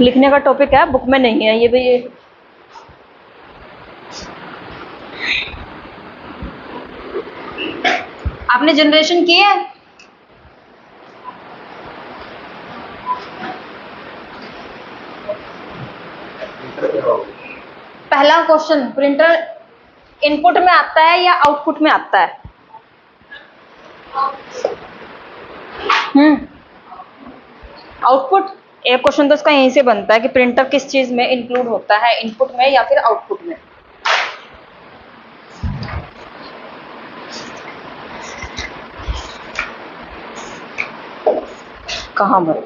लिखने का टॉपिक है, बुक में नहीं है ये भी। ये आपने जनरेशन की है? पहला क्वेश्चन, प्रिंटर इनपुट में आता है या आउटपुट में आता है? आउटपुट। एक क्वेश्चन तो इसका यहीं से बनता है कि प्रिंटर किस चीज में इंक्लूड होता है, इनपुट में या फिर आउटपुट में। कहां पर?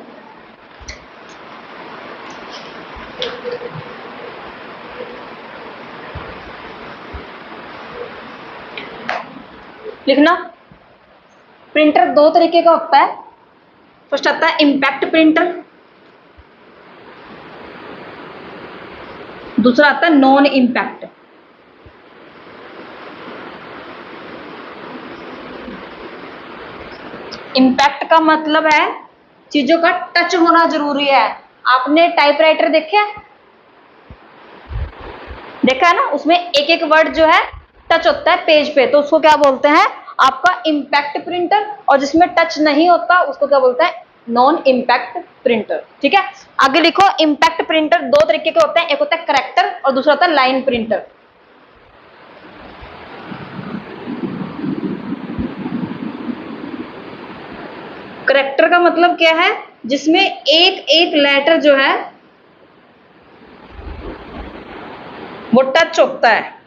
लिखना। प्रिंटर दो तरीके का होता है। फर्स्ट आता है इम्पैक्ट प्रिंटर, दूसरा आता है नॉन इम्पैक्ट। इम्पैक्ट का मतलब है चीजों का टच होना जरूरी है। आपने टाइपराइटर देखा है ना, उसमें एक एक वर्ड जो है टच होता है पेज पे, तो उसको क्या बोलते हैं? आपका इम्पैक्ट प्रिंटर। और जिसमें टच नहीं होता उसको क्या बोलते हैं? Non impact printer. ठीक है, आगे लिखो। इम्पैक्ट प्रिंटर दो तरीके के होते हैं, एक होता है करेक्टर और दूसरा होता है लाइन प्रिंटर। करेक्टर का मतलब क्या है? जिसमें एक एक लेटर जो है वो टच होता है।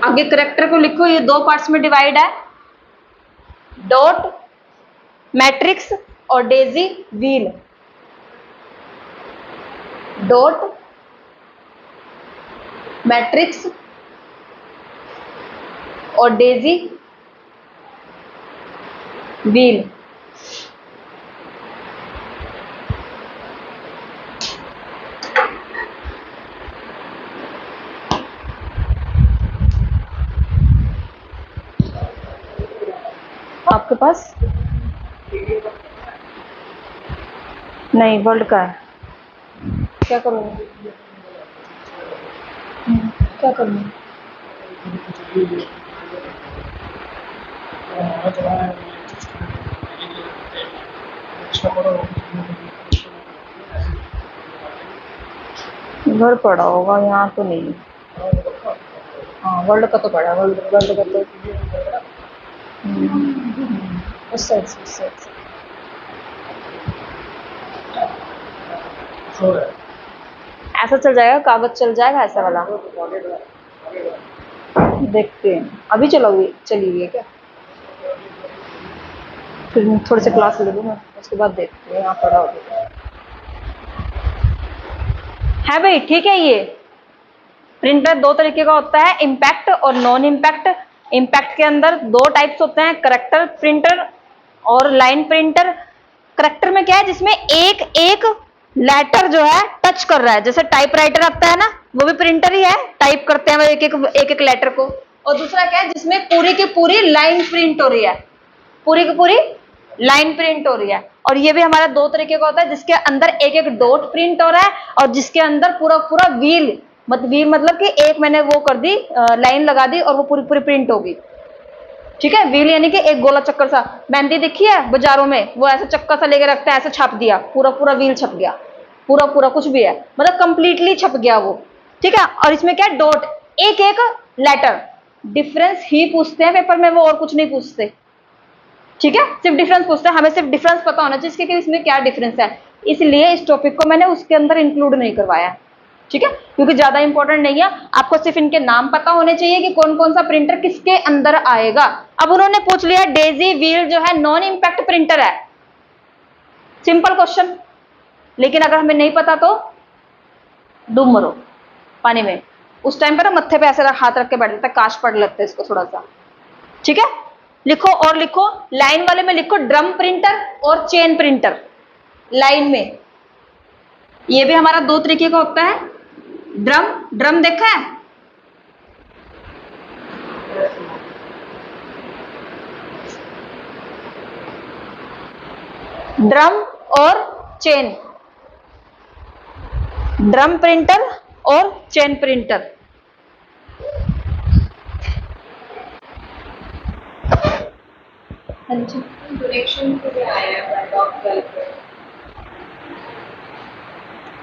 आगे करेक्टर को लिखो, ये दो पार्ट्स में डिवाइड है, डॉट, मैट्रिक्स और डेजी व्हील। डॉट, मैट्रिक्स और डेजी व्हील। आपके पास नहीं, वर्ल्ड का है। क्या करूँगी? क्या करूँगी? घर पड़ा होगा, यहाँ तो नहीं। हाँ, वर्ल्ड का तो पड़ा, वर्ल्ड वर्ल्ड का तो उस साइड से, उस साइड से। ऐसा चल जाएगा, कागज चल जाएगा ऐसा वाला। देखते हैं, अभी चलोगी, चली हुई है क्या? फिर थोड़े से क्लास ले लूँगा, उसके बाद देखते हैं। यहाँ पड़ा होगा है भाई। ठीक है, ये प्रिंटर दो तरीके का होता है, इम्पैक्ट और नॉन इम्पैक्ट। इम्पैक्ट के अंदर दो टाइप्स होते हैं, करेक्टर प्रिंटर और लाइन प्रिंटर। करेक्टर में क्या है? जिसमें एक एक लेटर जो है टच कर रहा है, जैसे टाइपराइटर रखता है ना, वो भी प्रिंटर ही है, टाइप करते हैं एक एक लेटर को। और दूसरा क्या है? जिसमें पूरी की पूरी लाइन प्रिंट हो रही है, पूरी की पूरी लाइन प्रिंट हो रही है। और ये भी हमारा दो तरीके का होता है, जिसके अंदर एक एक डॉट प्रिंट हो रहा है और जिसके अंदर पूरा पूरा व्हील, व्हील मतलब कि एक मैंने वो कर दी, लाइन लगा दी और वो पूरी पूरी प्रिंट होगी। ठीक है, व्हील यानी कि एक गोला चक्कर सा। मेहंदी देखी है बाजारों में, वो ऐसा चक्का सा लेके रखता है, ऐसा छाप दिया, पूरा पूरा व्हील छप गया, पूरा पूरा कुछ भी है, मतलब कंप्लीटली छप गया वो। ठीक है, और इसमें क्या है? डॉट, एक एक लेटर। डिफरेंस ही पूछते हैं पेपर में वो, और कुछ नहीं पूछते। ठीक है, सिर्फ डिफरेंस पूछते हैं, हमें सिर्फ डिफरेंस पता होना चाहिए कि इसमें क्या डिफरेंस है। इसलिए इस टॉपिक को मैंने उसके अंदर इंक्लूड नहीं करवाया। ठीक है, क्योंकि ज्यादा इंपॉर्टेंट नहीं है, आपको सिर्फ इनके नाम पता होने चाहिए कि कौन कौन सा प्रिंटर किसके अंदर आएगा। अब उन्होंने पूछ लिया डेजी व्हील जो है नॉन इम्पैक्ट प्रिंटर है, सिंपल क्वेश्चन। लेकिन अगर हमें नहीं पता तो डूब मरो पानी में। उस टाइम पर मत्थे पे ऐसे हाथ रख के बैठ जाता है, काश पढ़ लेते इसको थोड़ा सा। ठीक है, लिखो और लिखो। लाइन वाले में लिखो ड्रम प्रिंटर और चेन प्रिंटर। लाइन में ये भी हमारा दो तरीके का होता है। ड्रम, ड्रम देखा है? ड्रम और चेन, ड्रम प्रिंटर और चेन प्रिंटर।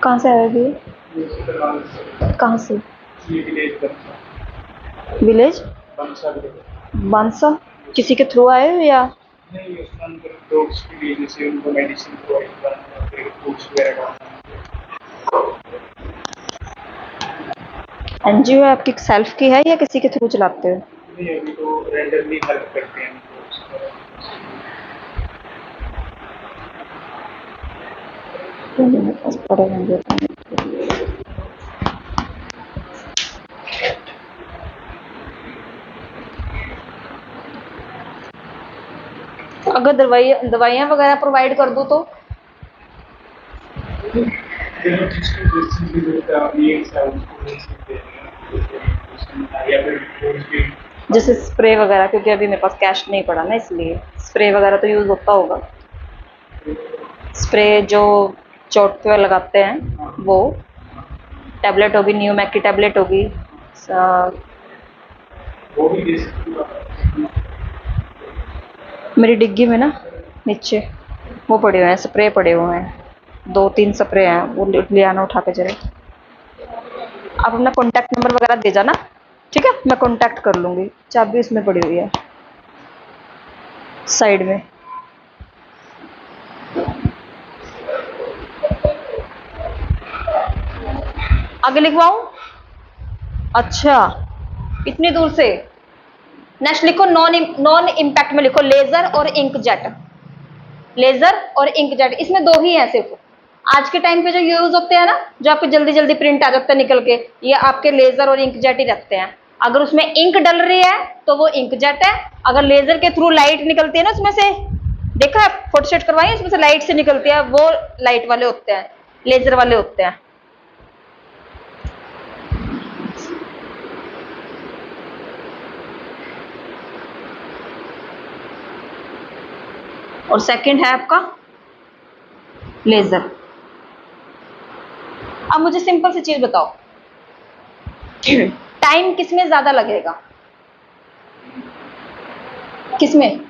कहाँ से आया ये? कहाँ से? विलेज बांसा। किसी के थ्रू आए हो या? नहीं, उसमें डॉग्स के लिए जैसे उनको मेडिसिन प्रोवाइड करना, फिर फूड्स वगैरह डालना। एनजीओ आपकी सेल्फ की है या किसी के थ्रू चलाते हो? नहीं, अभी तो रेंडमली हेल्प करते हैं मेरे पास पड़े होंगे। अगर दवाइयाँ वगैरह प्रोवाइड कर दूँ तो? जैसे स्प्रे वगैरह, क्योंकि अभी मेरे पास कैश नहीं पड़ा ना, इसलिए स्प्रे वगैरह तो यूज होता होगा। स्प्रे जो चोट पे लगाते हैं वो, टैबलेट होगी, न्यूमैक की टैबलेट होगी। मेरी डिग्गी में ना नीचे वो पड़े हुए हैं, स्प्रे पड़े हुए हैं, 2-3 स्प्रे हैं, वो ले आना उठा के जरा। आप अपना कॉन्टैक्ट नंबर वगैरह दे जाना, ठीक है? मैं कॉन्टैक्ट कर लूँगी। चाबी उसमें पड़ी हुई है साइड में। आगे लिखवाऊं? अच्छा, इतनी दूर से। नेक्स्ट लिखो नॉन इम्पैक्ट में लिखो लेजर और इंक जेट। लेजर और इंक जेट, इसमें दो ही हैं सिर्फ। आज के टाइम पे जो यूज होते हैं ना, जो आपके जल्दी जल्दी प्रिंट आ जाता है निकल के, ये आपके लेजर और इंक जेट ही रखते हैं। अगर उसमें इंक डल रही है तो वो इंक जेट है। अगर लेजर के थ्रू लाइट निकलती है ना उसमें से, देखा है फोटो सेट करवाई, उसमें से लाइट से निकलती है, वो लाइट वाले होते हैं, लेजर वाले होते हैं। और सेकंड है आपका लेजर। अब मुझे सिंपल सी चीज बताओ, टाइम किसमें ज्यादा लगेगा? किसमें?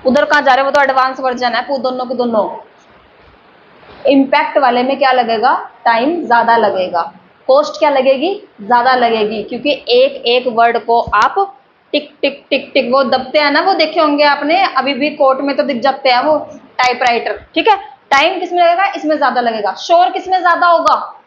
उधर कहाँ जा रहे हो? वो तो एडवांस वर्जन है, दोनों के दोनों। इम्पैक्ट वाले में क्या लगेगा? टाइम ज्यादा लगेगा। कॉस्ट क्या लगेगी? ज्यादा लगेगी, क्योंकि एक एक वर्ड को आप टिक टिक टिक टिक वो दबते हैं ना, वो देखे होंगे आपने, अभी भी कोर्ट में तो दिख जाते हैं वो टाइपराइटर, ठीक है? टाइम किसमें लगेगा? इसमें ज्यादा लगेगा। शोर किसमें ज्यादा होगा?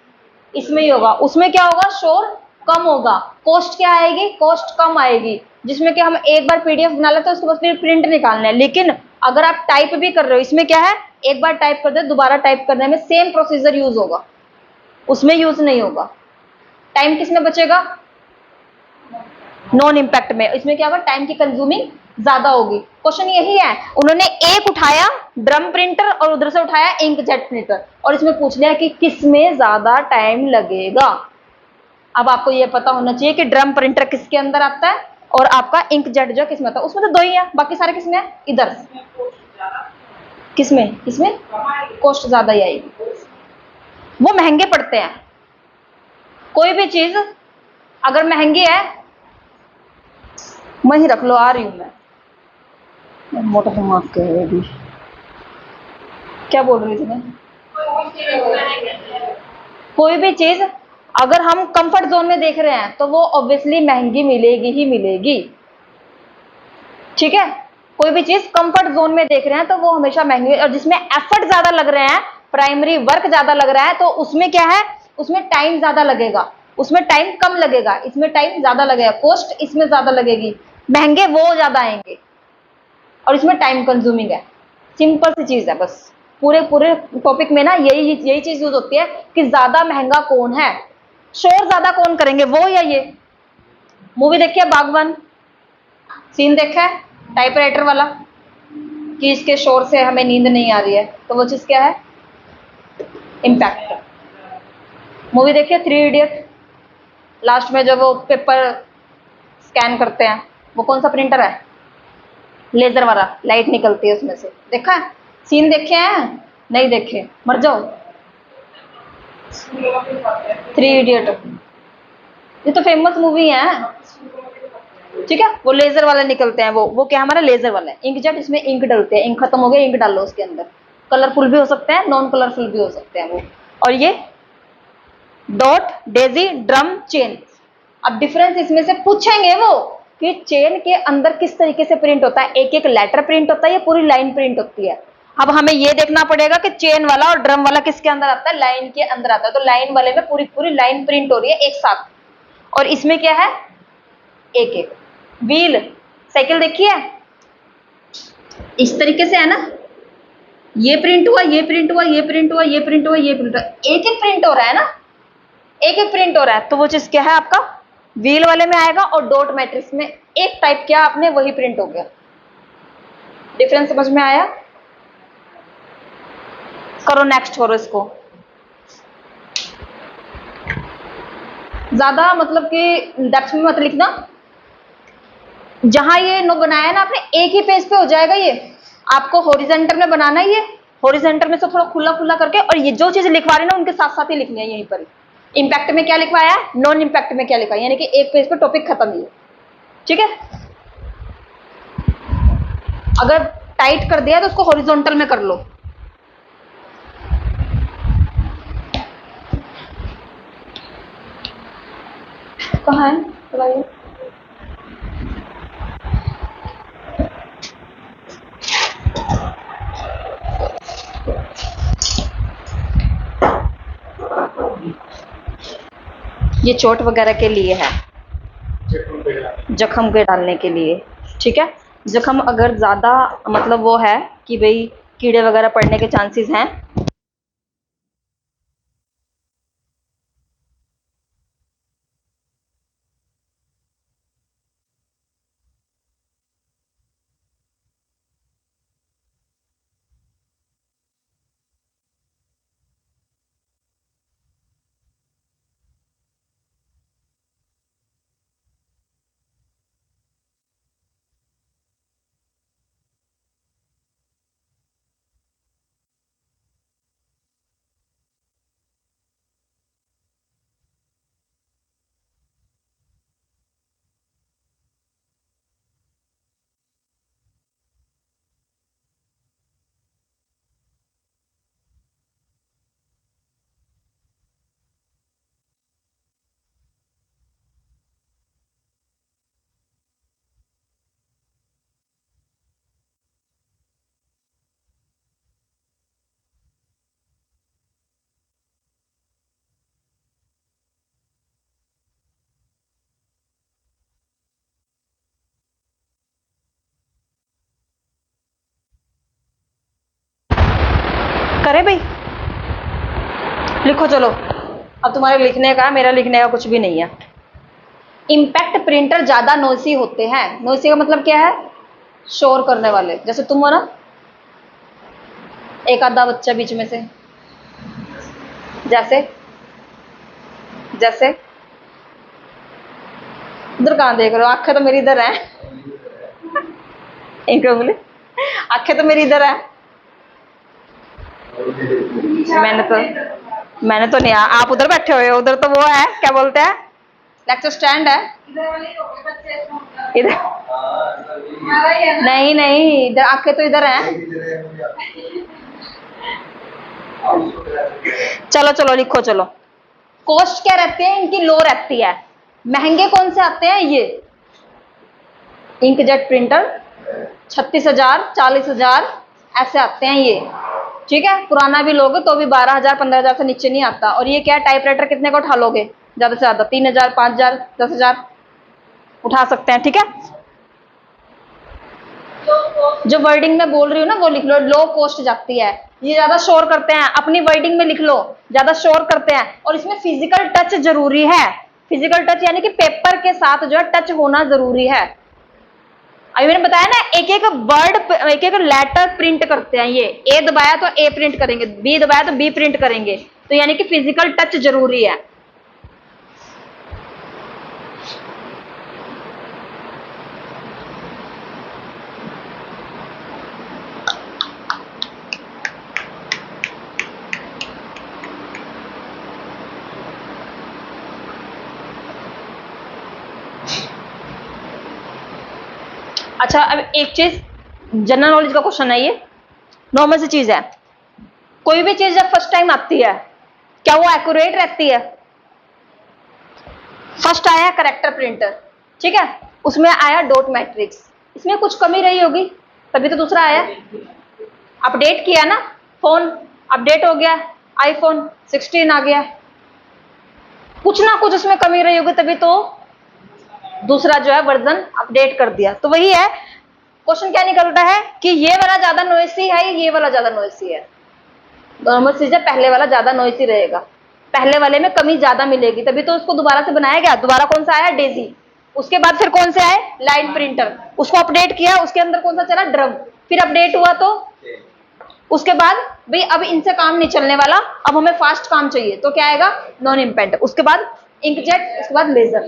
इसमें ही होगा। उसमें क्या होगा? शोर कम होगा। कॉस्ट क्या आएगी? कॉस्ट कम आएगी। जिसमें कि हम एक बार पीडीएफ बना लेते हैं, उसके बाद फिर प्रिंट निकालना है। लेकिन अगर आप टाइप भी कर रहे हो, इसमें क्या है, एक बार टाइप कर दो, दोबारा टाइप करने में सेम प्रोसीजर यूज होगा, उसमें यूज नहीं होगा। टाइम किसमें बचेगा? नॉन इम्पैक्ट में। इसमें क्या होगा? टाइम की कंज्यूमिंग ज्यादा होगी। क्वेश्चन यही है, उन्होंने एक उठाया ड्रम प्रिंटर और उधर से उठाया इंक जेट प्रिंटर, और इसमें पूछ लिया कि किसमें ज्यादा टाइम लगेगा। अब आपको यह पता होना चाहिए कि ड्रम प्रिंटर किसके अंदर आता है और आपका इंक जेट जो किसमें आता है। उसमें तो दो ही है, बाकी सारे किसमें है? इधर। किसमें? इसमें कॉस्ट ज्यादा ही आएगी, वो महंगे पड़ते हैं। कोई भी चीज अगर महंगी है, वहीं रख लो, आ रही हूं मैं। मोटा दिमाग के है भी। क्या बोल रही थी मैं? कोई भी चीज अगर हम कंफर्ट जोन में देख रहे हैं तो वो ऑब्वियसली महंगी मिलेगी ही मिलेगी, ठीक है? कोई भी चीज कंफर्ट जोन में देख रहे हैं तो वो हमेशा महंगी। और जिसमें एफर्ट ज्यादा लग रहे हैं, प्राइमरी वर्क ज्यादा लग रहा है, तो उसमें क्या है? उसमें टाइम ज्यादा लगेगा। उसमें टाइम कम लगेगा, इसमें टाइम ज्यादा लगेगा। कॉस्ट इसमें ज्यादा लगेगी, महंगे वो ज्यादा आएंगे, और इसमें टाइम कंज्यूमिंग है। सिंपल सी चीज है बस। पूरे पूरे टॉपिक में ना यही चीज यूज होती है कि ज्यादा महंगा कौन है, शोर ज्यादा कौन करेंगे, वो या ये। मूवी देखी है बागवान? सीन देखा है टाइपराइटर वाला कि इसके शोर से हमें नींद नहीं आ रही है, तो वो चीज क्या है? इम्पैक्ट। मूवी देखी है 3 इडियट? लास्ट में जब वो पेपर स्कैन करते हैं, वो कौन सा प्रिंटर है? लेजर वाला, लाइट निकलती है उसमें से, देखा है? सीन देखे हैं? नहीं देखे, मर जाओ। थ्री इडियट, ये तो फेमस मूवी है। ठीक है, वो लेजर वाला निकलते हैं, वो क्या हमारा लेजर वाला है। इंकजेट, इसमें इंक डलते हैं, इंक खत्म हो गया, इंक डालो उसके अंदर। कलरफुल भी हो सकते हैं, नॉन कलरफुल भी हो सकते हैं वो। और ये डॉट, डेजी, ड्रम, चेन। अब डिफरेंस इसमें से पूछेंगे वो कि चेन के अंदर किस तरीके से प्रिंट होता है, एक एक लेटर प्रिंट होता है या पूरी लाइन प्रिंट होती है। अब हमें ये देखना पड़ेगा कि चेन वाला और ड्रम वाला किसके अंदर आता है, लाइन के अंदर आता है। तो लाइन वाले में पूरी पूरी लाइन प्रिंट हो रही है एक साथ, और इसमें क्या है, एक एक। व्हील, साइकिल देखी है, इस तरीके से है ना, ये प्रिंट हुआ, ये प्रिंट हुआ, ये प्रिंट हुआ, ये प्रिंट हुआ, ये प्रिंट हुआ, एक एक प्रिंट हो रहा है ना, एक एक प्रिंट हो रहा है। तो वो चीज क्या है आपका, व्हील वाले में आएगा। और डॉट मैट्रिक्स में एक टाइप किया आपने, वही प्रिंट हो गया। डिफरेंस समझ में आया? करो नेक्स्ट, करो इसको। ज्यादा मतलब कि डेप्थ में मत लिखना। जहां ये नो बनाया ना आपने, एक ही पेज पे हो जाएगा ये। आपको हॉरिजॉन्टल में बनाना है, ये हॉरिजॉन्टल में से थोड़ा खुला खुला करके, और ये जो चीज लिखवा रहे ना उनके साथ साथ ही लिखनी है यहीं पर। इंपैक्ट में क्या लिखवाया है, नॉन इंपैक्ट में क्या लिखा है, यानी कि एक पेज पे टॉपिक खत्म ही है। ठीक है, अगर टाइट कर दिया तो उसको हॉरिजॉन्टल में कर लो। कहाँ है, बताइए। ये चोट वगैरह के लिए है, जख्म के डालने के लिए। ठीक है, जख्म अगर ज्यादा मतलब वो है कि भाई कीड़े वगैरह पड़ने के चांसेस हैं, करे भाई, लिखो चलो। अब तुम्हारे लिखने का, मेरा लिखने का कुछ भी नहीं है। इंपैक्ट प्रिंटर ज्यादा नोइसी होते हैं। नोइसी का मतलब क्या है, शोर करने वाले। जैसे तुम हो ना, एक आधा बच्चा बीच में से, जैसे जैसे उधर कहाँ देख रहे हो, आंखें तो मेरी इधर है। इनको बोले आंखें तो मेरी इधर है। मैंने तो नहीं, आप उधर बैठे हुए हो, उधर तो वो है, क्या बोलते हैं, लेक्चर स्टैंड है इधर। नहीं नहीं, इधर आंखें तो इधर हैं। चलो चलो लिखो चलो। कॉस्ट क्या रहती है इनकी, लो रहती है। महंगे कौन से आते हैं, ये इंकजेट प्रिंटर 36,000 40,000 ऐसे आते हैं ये। ठीक है, पुराना भी लोगे तो भी 12,000 15,000 से नीचे नहीं आता। और ये क्या, टाइपराइटर कितने का उठा लोगे, ज्यादा से ज्यादा 3,000 5,000 10,000 उठा सकते हैं। ठीक है, जो वर्डिंग में बोल रही हूँ ना वो लिख लो, लो कॉस्ट जाती है। ये ज्यादा शोर करते हैं, अपनी वर्डिंग में लिख लो, ज्यादा शोर करते हैं। और इसमें फिजिकल टच जरूरी है। फिजिकल टच यानी कि पेपर के साथ जो है टच होना जरूरी है। अभी मैंने बताया ना, एक एक वर्ड, एक एक लेटर प्रिंट करते हैं ये। ए दबाया तो ए प्रिंट करेंगे, बी दबाया तो बी प्रिंट करेंगे। तो यानी कि फिजिकल टच जरूरी है। अच्छा, अब एक चीज जनरल नॉलेज का क्वेश्चन है, ये नॉर्मल सी चीज है। कोई भी चीज जब फर्स्ट टाइम आती है, क्या वो एक्यूरेट रहती है? फर्स्ट आया करेक्टर प्रिंटर, ठीक है, उसमें आया डॉट मैट्रिक्स, इसमें कुछ कमी रही होगी तभी तो दूसरा आया। अपडेट किया ना, फोन अपडेट हो गया, आईफोन 16 आ गया, कुछ ना कुछ उसमें कमी रही होगी तभी तो दूसरा जो है वर्जन अपडेट कर दिया। तो वही है, क्वेश्चन क्या निकलता है कि ये वाला ज्यादा नॉइसी है, ये वाला ज्यादा नॉइसी है। नॉर्मल चीज है, पहले वाला ज्यादा नॉइसी रहेगा, पहले वाले में कमी ज्यादा मिलेगी, तभी तो उसको दोबारा से बनाया गया। दोबारा कौन सा आया? डेजी। उसके बाद फिर कौन से आए? Line printer. उसको अपडेट किया, उसके अंदर कौन सा चला? ड्रम। फिर अपडेट हुआ तो उसके बाद भाई अब इनसे काम नहीं चलने वाला, अब हमें फास्ट काम चाहिए, तो क्या आएगा? नॉन इम्पेंट। उसके बाद इंकजेट, उसके बाद लेजर।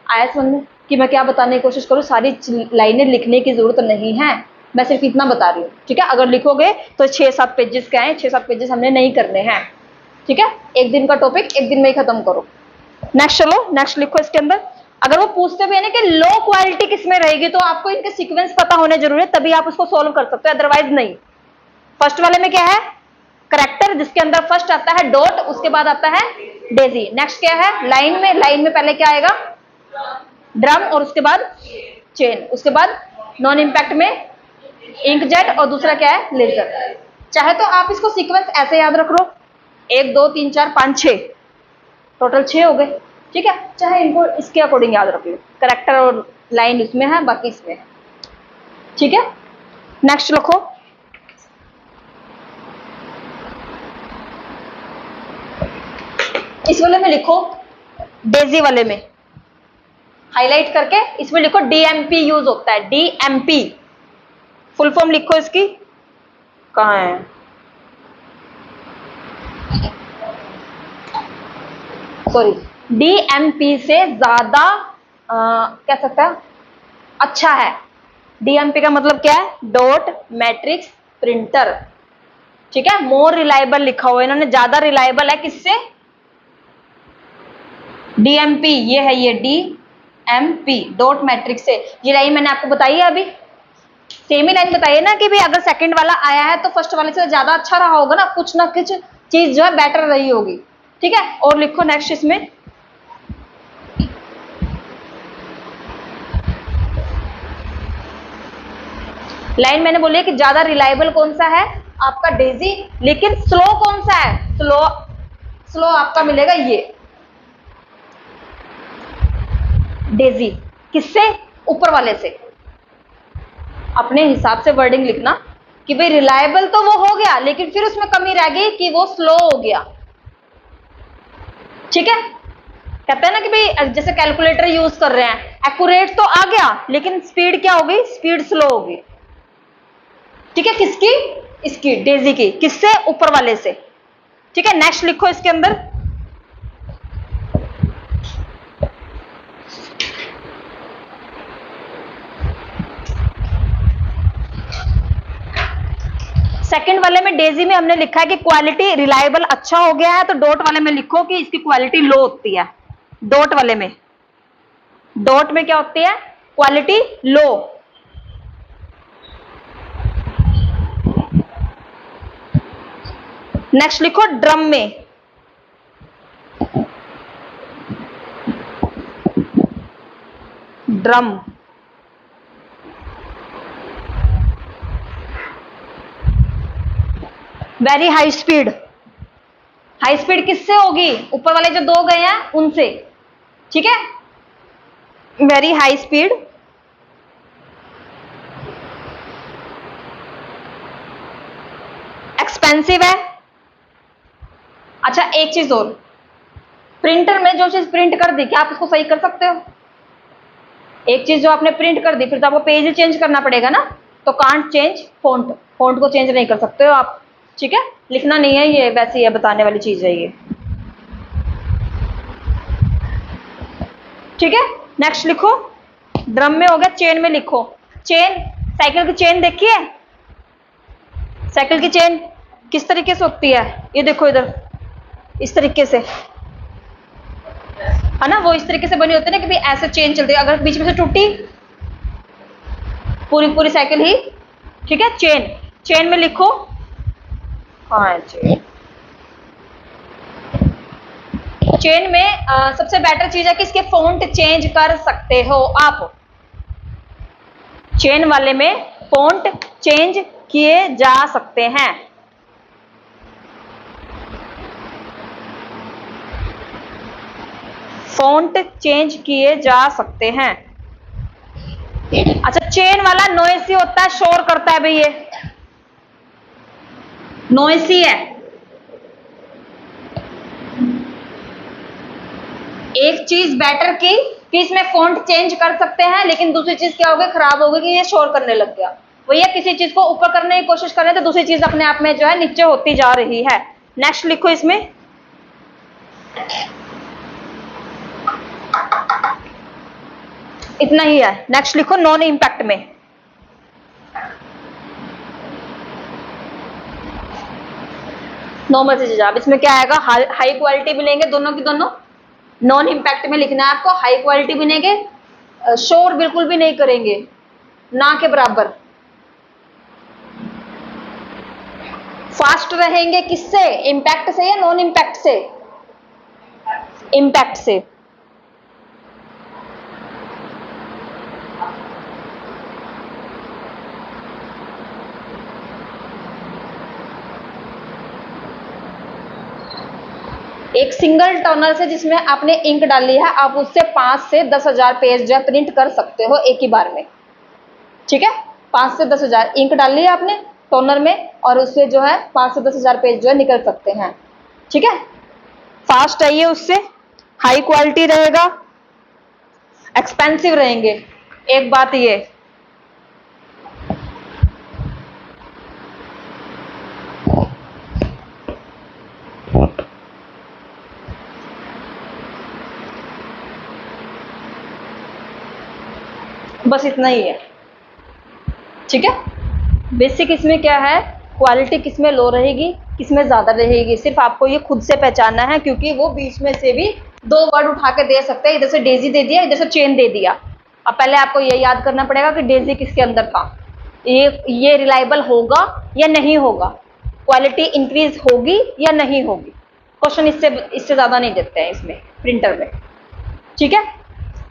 आया समझ में कि मैं क्या बताने की कोशिश करूँ? सारी लाइनें लिखने की जरूरत नहीं है, मैं सिर्फ इतना बता रही हूँ, ठीक है। अगर लिखोगे तो 6-7 पेजेस के आए, 6-7 पेजेस हमने नहीं करने हैं, ठीक है। एक दिन का टॉपिक एक दिन में ही खत्म करो। नेक्स्ट चलो, नेक्स्ट लिखो इसके अंदर। अगर वो पूछते भी है ना कि लो क्वालिटी किसमें रहेगी, तो आपको इनके सीक्वेंस पता होने जरूरी है, तभी आप उसको सोल्व कर सकते हो, अदरवाइज नहीं। फर्स्ट वाले में क्या है? करेक्टर, जिसके अंदर फर्स्ट आता है डॉट, उसके बाद आता है डेजी। नेक्स्ट क्या है? लाइन में, लाइन में पहले क्या आएगा? ड्रम, और उसके बाद चेन। उसके बाद नॉन इंपैक्ट में इंकजेट, और दूसरा क्या है? लेजर। चाहे तो आप इसको सीक्वेंस ऐसे याद रख लो, 1 2 3 4 5 6, टोटल 6 हो गए, ठीक है। चाहे इनको इसके अकॉर्डिंग याद रख लो, करेक्टर और लाइन इसमें है, बाकी इसमें है, ठीक है। नेक्स्ट लिखो, इस वाले में लिखो, डेजी वाले में हाईलाइट करके इसमें लिखो डीएमपी यूज होता है। डीएमपी फुल फॉर्म लिखो इसकी, कहाँ है? सॉरी, डीएमपी से ज्यादा कह सकता है अच्छा है। डीएमपी का मतलब क्या है? डॉट मैट्रिक्स प्रिंटर, ठीक है। मोर रिलायबल लिखा हुआ है इन्होंने, ज्यादा रिलायबल है किससे? डीएमपी, ये है, ये डीएमपी डॉट मैट्रिक्स से। ये लाइन मैंने आपको बताई है अभी, सेम ही लाइन बताइए ना कि भाई अगर सेकंड वाला आया है तो फर्स्ट वाले से ज्यादा अच्छा रहा होगा ना, कुछ ना कुछ चीज जो है बेटर रही होगी, ठीक है। और लिखो नेक्स्ट इसमें, लाइन मैंने बोली है कि ज्यादा रिलायबल कौन सा है? आपका डेजी। लेकिन स्लो कौन सा है? स्लो, स्लो आपका मिलेगा ये डेजी। किससे? ऊपर वाले से। अपने हिसाब से वर्डिंग लिखना कि भाई रिलायबल तो वो हो गया, लेकिन फिर उसमें कमी रह गई कि वो स्लो हो गया, ठीक है। कहते हैं ना कि भाई जैसे कैलकुलेटर यूज कर रहे हैं, एक्यूरेट तो आ गया लेकिन स्पीड क्या हो गई? स्पीड स्लो हो गई, ठीक है। किसकी? इसकी, डेजी की। किससे? ऊपर वाले से, ठीक है। नेक्स्ट लिखो इसके अंदर, सेकंड वाले में डेजी में हमने लिखा है कि क्वालिटी रिलायबल अच्छा हो गया है, तो डॉट वाले में लिखो कि इसकी क्वालिटी लो होती है। डॉट वाले में, डॉट में क्या होती है? क्वालिटी लो। नेक्स्ट लिखो ड्रम में, drum, very high speed. High speed किससे होगी? ऊपर वाले जो 2 गए हैं उनसे, ठीक है। वेरी हाई स्पीड, एक्सपेंसिव है। अच्छा एक चीज और, प्रिंटर में जो चीज प्रिंट कर दी, क्या आप उसको सही कर सकते हो? एक चीज जो आपने प्रिंट कर दी, फिर तो आपको पेज ही चेंज करना पड़ेगा ना, तो कांट चेंज फॉन्ट, फॉन्ट को चेंज नहीं कर सकते हो आप, ठीक है। लिखना नहीं है ये, वैसे ही बताने वाली चीज है ये, ठीक है। नेक्स्ट लिखो, ड्रम में हो गया, चेन में लिखो। चेन, साइकिल की चेन देखी है? साइकिल की चेन किस तरीके से होती है? ये देखो इधर, इस तरीके से, है ना। वो इस तरीके से बनी होती है ना कि भाई ऐसे चेन चलती है, अगर बीच में से टूटी पूरी पूरी साइकिल ही, ठीक है। चेन, चेन में लिखो, कहाँ है चेन? चेन में सबसे बेटर चीज है कि इसके फॉन्ट चेंज कर सकते हो आप। चेन वाले में फॉन्ट चेंज किए जा सकते हैं। फॉन्ट चेंज किए जा सकते हैं। अच्छा, चेन वाला नॉइसी होता है, शोर करता है भाई, ये नॉइसी है। एक चीज बेटर की कि इसमें फॉन्ट चेंज कर सकते हैं, लेकिन दूसरी चीज क्या होगी, खराब होगी कि ये शोर करने लग गया। भैया किसी चीज को ऊपर करने की कोशिश कर रहे हैं तो दूसरी चीज अपने आप में जो है नीचे होती जा रही है। नेक्स्ट लिखो, इसमें इतना ही है। नेक्स्ट लिखो नॉन इंपैक्ट में। नॉर्मल से जवाब, इसमें क्या आएगा, हाई क्वालिटी मिलेंगे दोनों की दोनों। नॉन इंपैक्ट में लिखना है आपको, हाई क्वालिटी मिलेंगे, शोर बिल्कुल भी नहीं करेंगे, ना के बराबर। फास्ट रहेंगे किससे, इंपैक्ट से या नॉन इंपैक्ट से? इंपैक्ट से। एक सिंगल टर्नर से जिसमें आपने इंक डाली है, आप उससे 5 से 10,000 पेज जो है प्रिंट कर सकते हो एक ही बार में, ठीक है। 5 से 10,000 इंक डाली है आपने टोनर में, और उससे जो है 5 से 10,000 पेज जो है निकल सकते हैं, ठीक है। फास्ट है ये, उससे हाई क्वालिटी रहेगा, एक्सपेंसिव रहेंगे। एक बात ये, बस इतना ही है, ठीक है। बेसिक इसमें क्या है, क्वालिटी किसमें लो रहेगी, किसमें ज्यादा रहेगी, सिर्फ आपको ये खुद से पहचानना है, क्योंकि वो बीच में से भी 2 वर्ड उठा के दे सकते हैं, इधर से डेजी दे दिया, इधर से चेन दे दिया। अब पहले आपको ये याद करना पड़ेगा कि डेजी किसके अंदर था, ये रिलायबल होगा या नहीं होगा, क्वालिटी इंक्रीज होगी या नहीं होगी। क्वेश्चन इससे ज्यादा नहीं देते हैं इसमें प्रिंटर में, ठीक है।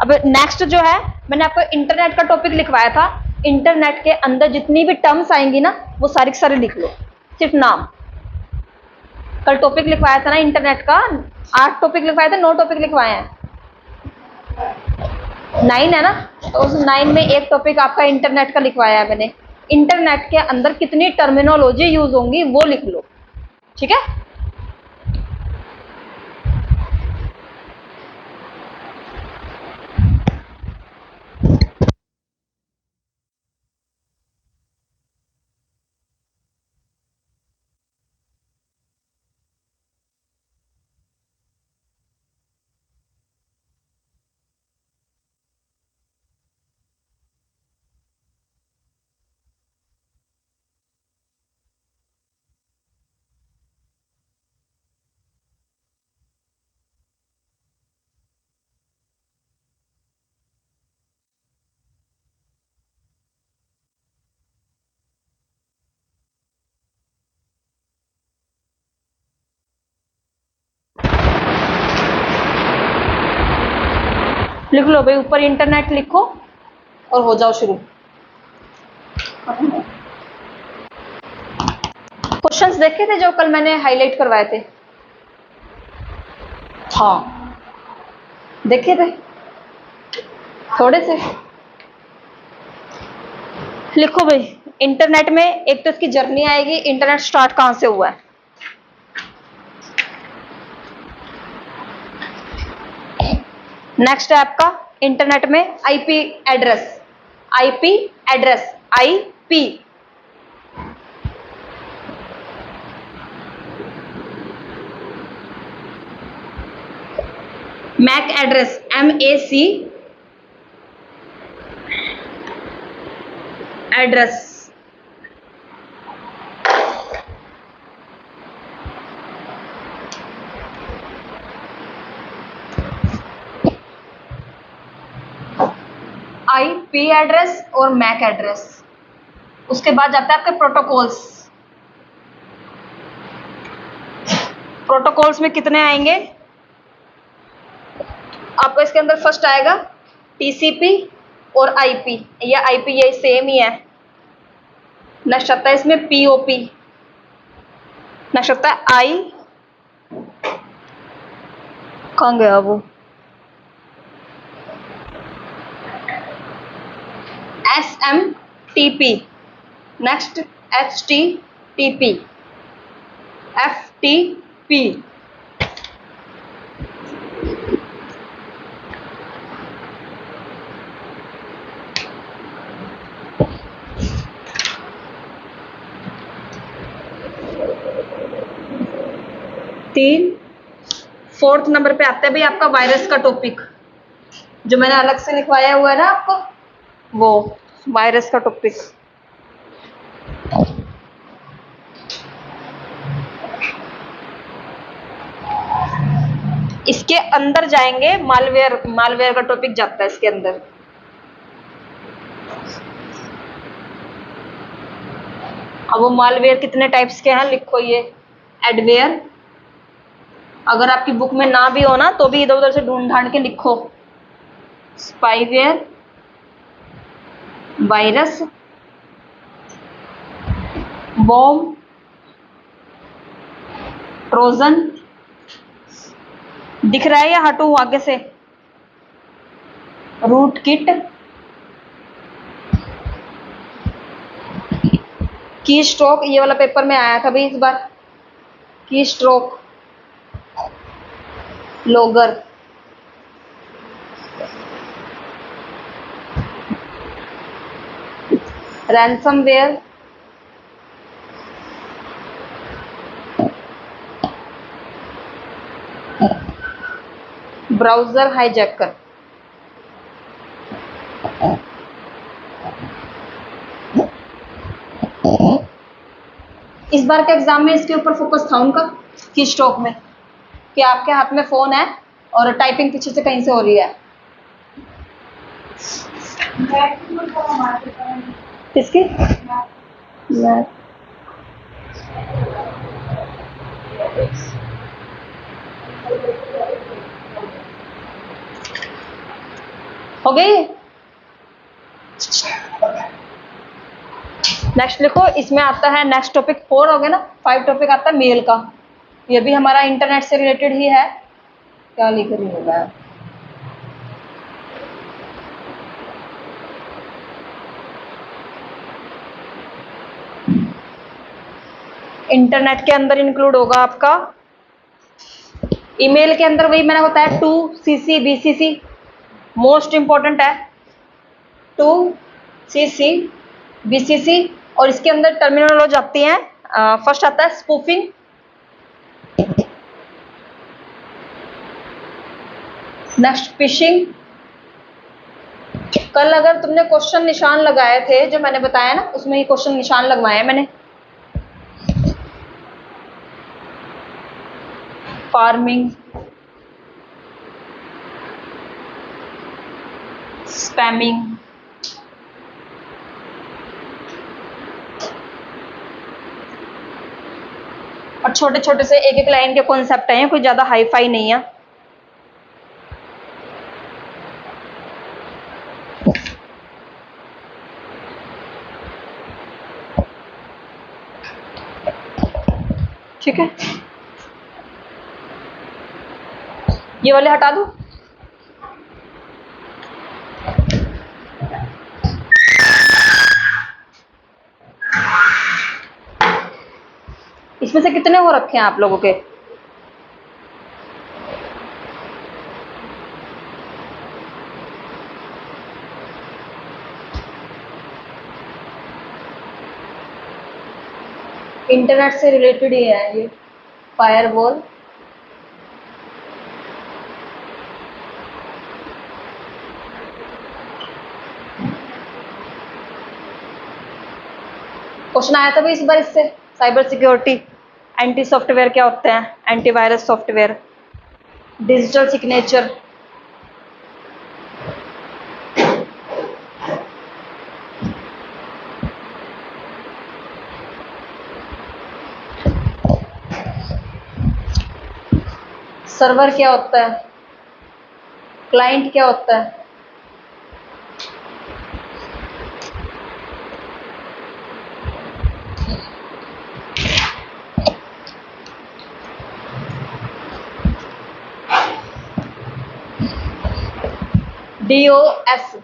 अब नेक्स्ट जो है, मैंने आपको इंटरनेट का टॉपिक लिखवाया था। इंटरनेट के अंदर जितनी भी टर्म्स आएंगी ना, वो सारी की सारी लिख लो, सिर्फ नाम। कल टॉपिक लिखवाया था ना इंटरनेट का, 8 टॉपिक लिखवाए थे, 9 टॉपिक लिखवाए हैं, 9 है ना, तो उस 9 में एक टॉपिक आपका इंटरनेट का लिखवाया है मैंने। इंटरनेट के अंदर कितनी टर्मिनोलॉजी यूज होंगी वो लिख लो, ठीक है। लिख लो भाई, ऊपर इंटरनेट लिखो और हो जाओ शुरू। क्वेश्चंस देखे थे जो कल मैंने हाईलाइट करवाए थे? हाँ, देखे थे थोड़े से। लिखो भाई, इंटरनेट में एक तो इसकी जर्नी आएगी, इंटरनेट स्टार्ट कहां से हुआ है। नेक्स्ट है आपका इंटरनेट में IP address, IP address, IP. MAC address, MAC address. IP P address और मैक एड्रेस। उसके बाद जाता है आपके प्रोटोकॉल्स। प्रोटोकॉल्स में कितने आएंगे आपको? इसके अंदर फर्स्ट आएगा टीसीपी और आईपी, या आईपी यही सेम ही है। नेक्स्ट आता है इसमें पीओपी, नेक्स्ट आता है आई, कहाँ गया वो, SMTP, नेक्स्ट HTTP, FTP। तीन, फोर्थ नंबर पे आता है भाई आपका वायरस का टॉपिक, जो मैंने अलग से लिखवाया हुआ है ना आपको, वो वायरस का टॉपिक। इसके अंदर जाएंगे मालवेयर, मालवेयर का टॉपिक जाता है इसके अंदर। अब वो मालवेयर कितने टाइप्स के हैं लिखो, ये एडवेयर, अगर आपकी बुक में ना भी हो ना तो भी इधर उधर से ढूंढ ढांड के लिखो। स्पाईवेयर, वायरस, बॉम्ब, ट्रोजन, दिख रहा है या हटूं आगे से, रूट किट, की स्ट्रोक, ये वाला पेपर में आया था भाई इस बार, की stroke, Logar, ransomware, browser hijacker. इस बार के एग्जाम में इसके ऊपर फोकस था उनका, की स्ट्रोक में, कि आपके हाथ में फोन है और टाइपिंग पीछे से कहीं से हो रही है। किसकी? हो गई? नेक्स्ट लिखो, इसमें आता है नेक्स्ट टॉपिक 4 हो गया ना, 5 टॉपिक आता है मेल का। ये भी हमारा इंटरनेट से रिलेटेड ही है। क्या लिख रही हूँ मैं? इंटरनेट के अंदर इंक्लूड होगा आपका ईमेल के अंदर, वही मैंने बताया 2CC BCC मोस्ट इंपॉर्टेंट है, 2CC BCC। और इसके अंदर टर्मिनोलॉजी आती है। फर्स्ट आता है स्पूफिंग, नेक्स्ट फिशिंग। कल अगर तुमने क्वेश्चन निशान लगाए थे जो मैंने बताया ना, उसमें ही क्वेश्चन निशान लगवाए हैं मैंने। फार्मिंग, स्पैमिंग, और छोटे छोटे से एक एक लाइन के कॉन्सेप्ट हैं, कोई ज्यादा हाई फाई नहीं है। ठीक है, ये वाले हटा दो। इसमें से कितने हो रखे हैं आप लोगों के? इंटरनेट से रिलेटेड ही है ये, फायरवॉल। क्वेश्चन आया था भी इस बार इससे, साइबर सिक्योरिटी, एंटी सॉफ्टवेयर क्या होते हैं, antivirus software, digital signature, server क्या होता है, क्लाइंट क्या होता है, DOS,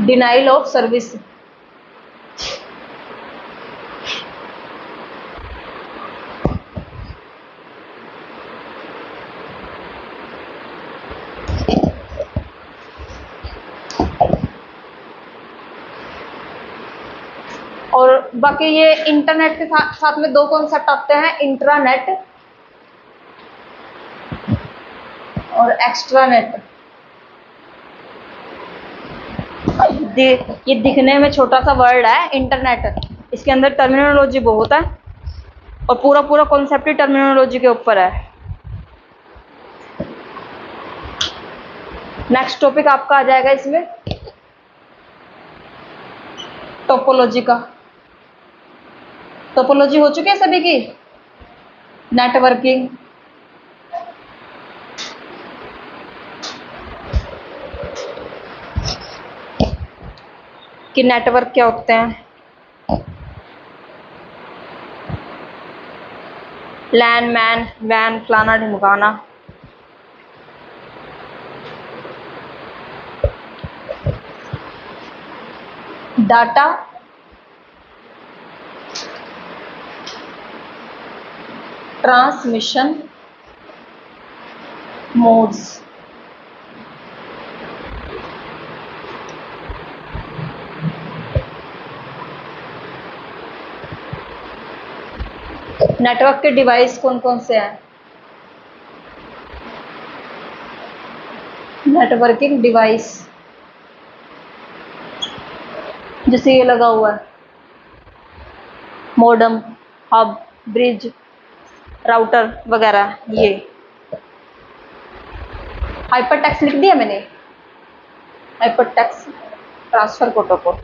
डिनाइल ऑफ सर्विस। और बाकी ये इंटरनेट के साथ में दो कॉन्सेप्ट आते हैं, इंट्रानेट और एक्स्ट्रानेट। ये दिखने में छोटा सा वर्ड है इंटरनेट, इसके अंदर टर्मिनोलॉजी बहुत है और पूरा पूरा कॉन्सेप्ट ही टर्मिनोलॉजी के ऊपर है। नेक्स्ट टॉपिक आपका आ जाएगा इसमें टोपोलॉजी का। टोपोलॉजी हो चुकी है सभी की, नेटवर्किंग, कि नेटवर्क क्या होते हैं, लैन मैन वैन फलाना ढिमकाना। डाटा ट्रांसमिशन मोड्स, नेटवर्क के डिवाइस कौन कौन से हैं, नेटवर्किंग डिवाइस जैसे ये लगा हुआ है, मॉडेम, हब, ब्रिज, राउटर वगैरह। ये हाइपरटेक्स्ट लिख दिया मैंने, हाइपरटेक्स्ट ट्रांसफर प्रोटोकॉल,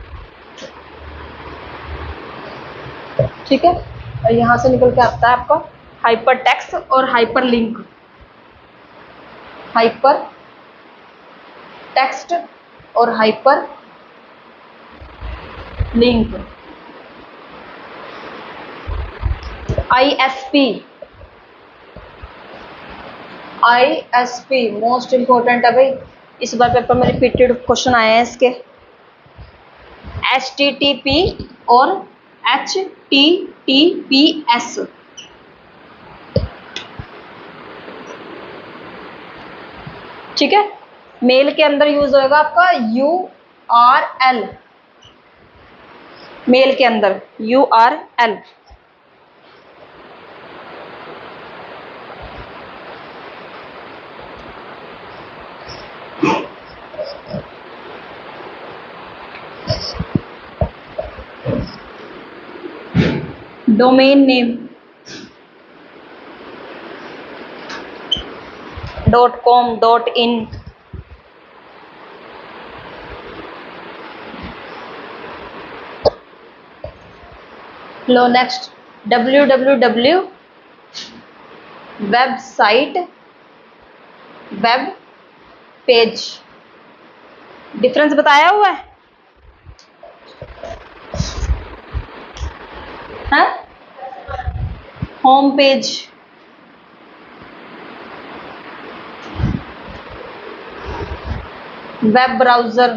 ठीक है। और यहां से निकल के आता है आपका हाइपरटेक्स्ट और हाइपरलिंक। हाइपर टेक्स्ट और hyper link. ISP most important है भाई, इस बार पेपर में रिपीटेड क्वेश्चन आए हैं इसके। HTTP और HTTPS, ठीक है। मेल के अंदर यूज होगा आपका URL, मेल के अंदर URL। Domain name .com .in, low next www website, web page. Difference बताया हुआ है, हाँ? Home page, web browser.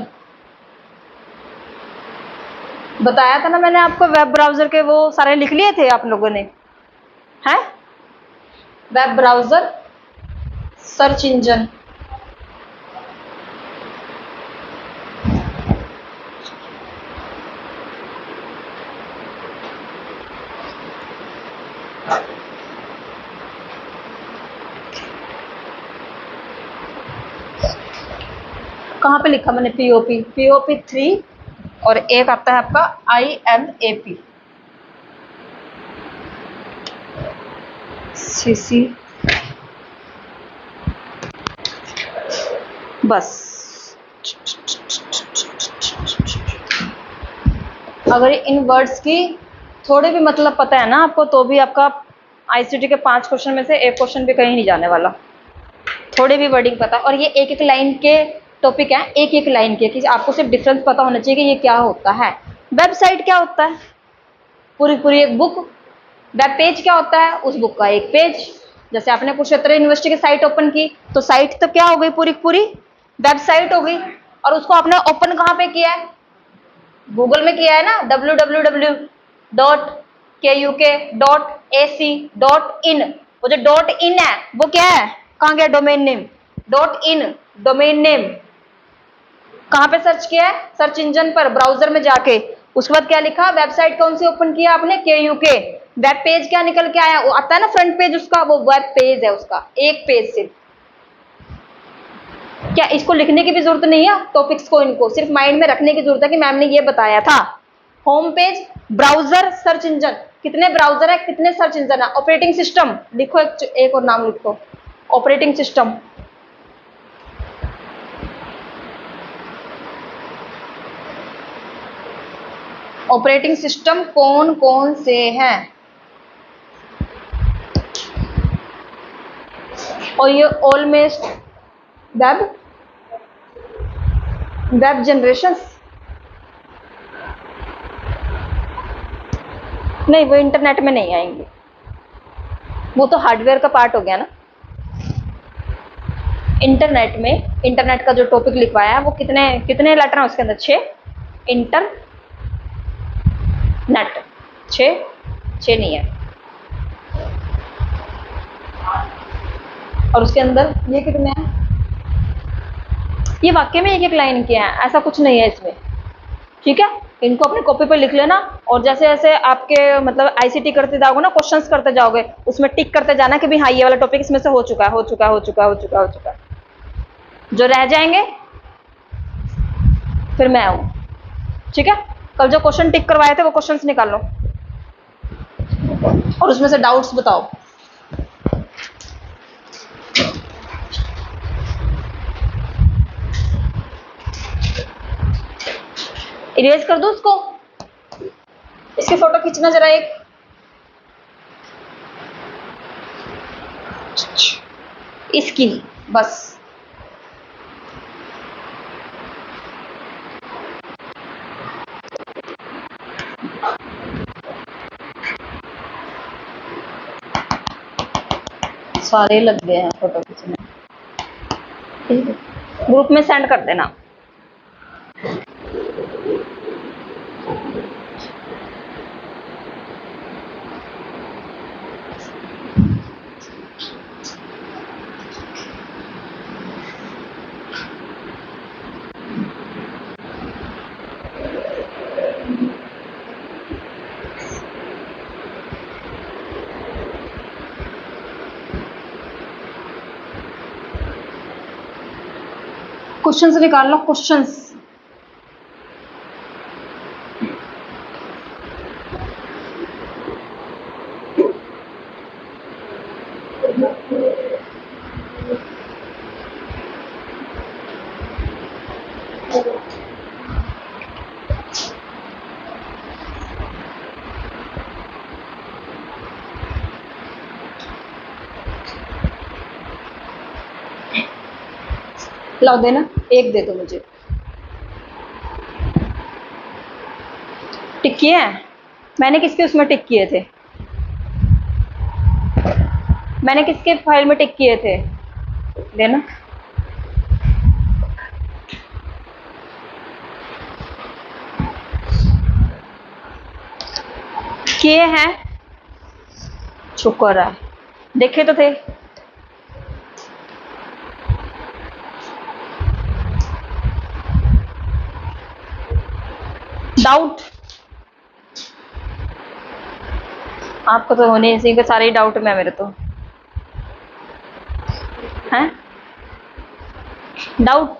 बताया था ना मैंने आपको, वेब ब्राउजर के वो सारे लिख लिए थे आप लोगों ने, हैं? वेब ब्राउजर, सर्च इंजन, कहाँ पे लिखा मैंने POP 3 और एक आता है आपका IMAP, CC। बस अगर इन वर्ड्स की थोड़े भी मतलब पता है ना आपको, तो भी आपका आईसीटी के 5 क्वेश्चन में से एक क्वेश्चन भी कहीं नहीं जाने वाला, थोड़ी भी वर्डिंग पता। और ये एक एक लाइन के टॉपिक है, एक एक लाइन के, कि आपको सिर्फ डिफरेंस पता होना चाहिए कि ये क्या होता है। वेबसाइट क्या होता है? पूरी पूरी एक बुक। वेब पेज क्या होता है? उस बुक का एक पेज। जैसे आपने कुरुक्षेत्र यूनिवर्सिटी की साइट ओपन की तो साइट तो क्या हो गई? पूरी पूरी वेबसाइट हो गई। और उसको आपने ओपन कहाँ पे किया है? गूगल में किया है ना, www.kuk.ac.in। वो जो .in है वो क्या है? कहाँ गया? Domain name. .in domain name कहाँ पे सर्च किया है? सर्च इंजन पर, ब्राउजर में जाके। उसके बाद क्या लिखा? वेबसाइट कौन सी ओपन किया आपने? KUK। वेब पेज क्या निकल के आया? वो आता है ना फ्रंट पेज उसका, वो वेब पेज है उसका, एक पेज सिर्फ। क्या इसको लिखने की भी जरूरत नहीं है? टॉपिक्स को इनको सिर्फ माइंड में रखने की जरूरत है कि मैम ने ये बताया था। Home page, browser, search engine. कितने ब्राउजर है, कितने सर्च इंजन है? ऑपरेटिंग सिस्टम लिखो, एक और नाम लिखो, ऑपरेटिंग सिस्टम। ऑपरेटिंग सिस्टम कौन कौन से हैं? और ये ऑलमोस्ट वेब जनरेशन नहीं, वो इंटरनेट में नहीं आएंगे, वो तो हार्डवेयर का पार्ट हो गया ना। इंटरनेट में, इंटरनेट का जो टॉपिक लिखवाया है वो कितने कितने लेटर हैं उसके अंदर? 6। इंटरनेट 6 नहीं है। और उसके अंदर ये कितने हैं? ये वाक्य में एक एक लाइन के हैं, ऐसा कुछ नहीं है इसमें, ठीक है। इनको अपने कॉपी पर लिख लेना, और जैसे जैसे आपके मतलब आईसीटी करते जाओगे ना, क्वेश्चंस करते जाओगे, उसमें टिक करते जाना कि भाई हाँ ये वाला टॉपिक इसमें से हो चुका है, हो चुका है, हो चुका है, हो चुका है, हो चुका है। जो रह जाएंगे फिर मैं आऊँ, ठीक है। कल जो क्वेश्चन टिक करवाए थे वो क्वेश्चंस निकाल लो और उसमें से डाउट्स बताओ। इरेज कर दो उसको, इसकी फोटो खींचना जरा एक। इसकी बस। सारे लग गए हैं फोटो खींचने, ग्रुप में सेंड कर देना। क्वेश्चंस निकाल लो, क्वेश्चंस। लाओ देना, एक दे दो मुझे। टिक किए हैं? मैंने किसके उसमें टिक किए थे? मैंने किसके फाइल में टिक किए थे? देना। किए हैं? शुक्र है, देखे तो थे। डाउट आपको तो होने इसी के सारे ही डाउट में है मेरे तो, हैं डाउट।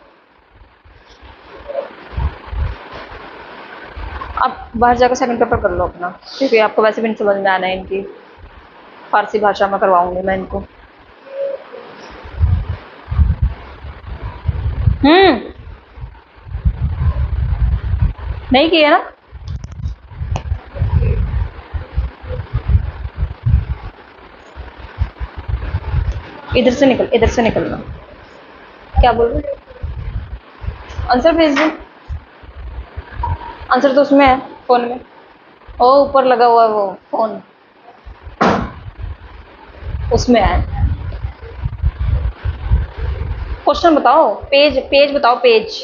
आप बाहर जाकर सेकंड पेपर कर लो अपना, क्योंकि आपको वैसे भी नहीं समझ में आना है इनकी, फारसी भाषा में करवाऊंगी मैं इनको। नहीं किया ना? इधर से निकलना। क्या बोल रहे? आंसर भेज दो। आंसर तो उसमें है, फोन में। ओ ऊपर लगा हुआ है वो फोन, उसमें है। क्वेश्चन बताओ, पेज पेज बताओ, पेज।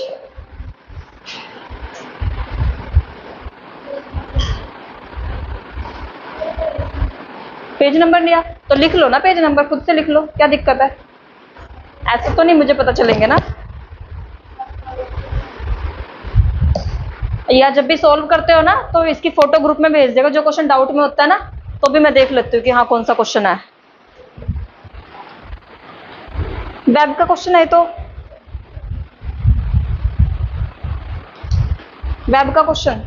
पेज नंबर लिया तो लिख लो ना, पेज नंबर खुद से लिख लो, क्या दिक्कत है? ऐसे तो नहीं मुझे पता चलेंगे ना। या जब भी सॉल्व करते हो ना तो इसकी फोटो ग्रुप में भेज देगा, जो क्वेश्चन डाउट में होता है ना, तो भी मैं देख लेती हूँ कि हाँ कौन सा क्वेश्चन है। वेब का क्वेश्चन है तो, वेब का क्वेश्चन।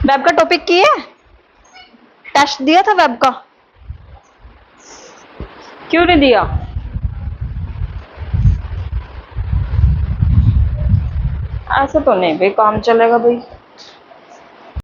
वेब का टॉपिक की है, टेस्ट दिया था वेब का? क्यों नहीं दिया? ऐसे तो नहीं भाई काम चलेगा भाई।